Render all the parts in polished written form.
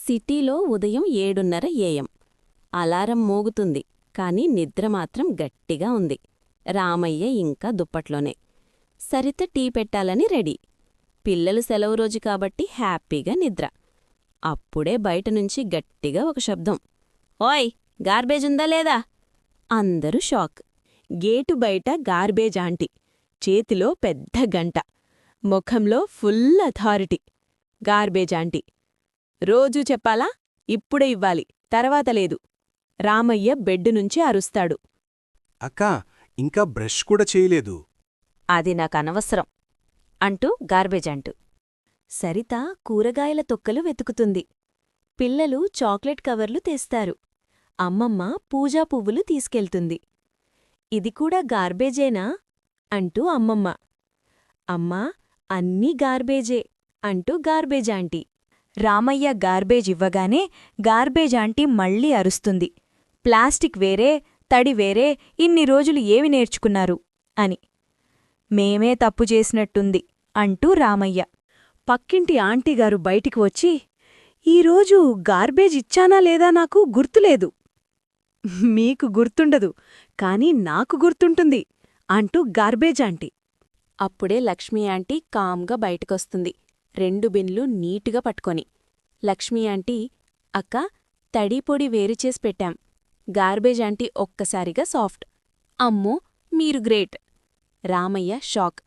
సిటీలో ఉదయం 7:30 AM. Alarm మోగుతుంది, కాని నిద్ర మాత్రం గట్టిగా ఉంది. రామయ్య ఇంకా దుప్పట్లోనే. సరిత టీ పెట్టాలని రెడీ. పిల్లలు సెలవు రోజు కాబట్టి హ్యాపీగా నిద్ర. అప్పుడే బయటనుంచి గట్టిగా ఒక శబ్దం. ఓయ్, గార్బేజుందా లేదా? అందరూ షాక్. గేటు బయట గార్బేజ్ ఆంటీ, చేతిలో పెద్ద గంట, ముఖంలో ఫుల్ అథారిటీ. గార్బేజ్ ఆంటీ: రోజూ చెప్పాలా? ఇప్పుడే ఇవ్వాలి, తర్వాత లేదు. రామయ్య బెడ్డు నుంచి అరుస్తాడు. అక్కా, ఇంకా బ్రష్ కూడా చేయలేదు. అది నాకనవసరం అంటూ గార్బేజ్ అంటూ. సరిత కూరగాయల తొక్కలు వెతుకుతుంది. పిల్లలు చాక్లెట్ కవర్లు తెస్తారు. అమ్మమ్మ పూజా పువ్వులు తీసుకెళ్తుంది. ఇది కూడా గార్బేజేనా అంటూ అమ్మమ్మ. అమ్మా, అన్నీ గార్బేజే అంటూ గార్బేజ్ ఆంటీ. రామయ్య గార్బేజ్ ఇవ్వగానే గార్బేజ్ ఆంటీ మళ్ళీ అరుస్తుంది. ప్లాస్టిక్ వేరే, తడి వేరే, ఇన్ని రోజులు ఏవి నేర్చుకున్నారు అని. మేమే తప్పు చేసినట్టుంది అంటూ రామయ్య. పక్కింటి ఆంటీగారు బయటికి వచ్చి, ఈరోజు గార్బేజ్ ఇచ్చానా లేదా నాకు గుర్తులేదు. మీకు గుర్తుండదు, కాని నాకు గుర్తుంటుంది అంటూ గార్బేజ్ ఆంటీ. అప్పుడే లక్ష్మీ ఆంటీ కామ్గా బయటకొస్తుంది, 2 బిన్లు నీటుగా పట్టుకొని. లక్ష్మీ ఆంటీ: అక్క, తడి పొడి వేరుచేసి పెట్టాం. గార్బేజ్ ఆంటీ ఒక్కసారిగా సాఫ్ట్. అమ్మో, మీరు గ్రేట్. రామయ్య షాక్.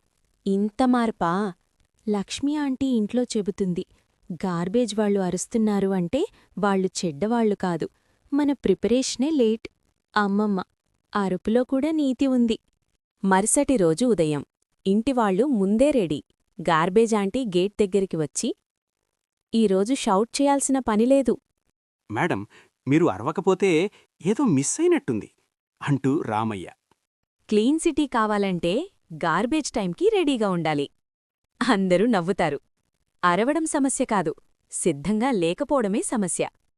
ఇంత మార్పా? లక్ష్మీ ఆంటీ ఇంట్లో చెబుతుంది, గార్బేజ్ వాళ్ళు అరుస్తున్నారు అంటే వాళ్ళు చెడ్డవాళ్లు కాదు, మన ప్రిపరేషనే లేట్. అమ్మమ్మ: అరుపులో కూడా నీతి ఉంది. మరుసటి రోజు ఉదయం ఇంటివాళ్లు ముందే రెడీ. గార్బేజ్ ఆంటీ గేట్ దగ్గరికి వచ్చి, ఈరోజు షౌట్ చేయాల్సిన పనిలేదు. మేడం, మీరు అరవకపోతే ఏదో మిస్ అయినట్టుంది అంటూ రామయ్య. క్లీన్ సిటీ కావాలంటే గార్బేజ్ టైంకి రెడీగా ఉండాలి. అందరూ నవ్వుతారు. అరవడం సమస్య కాదు, సిద్ధంగా లేకపోవడమే సమస్య.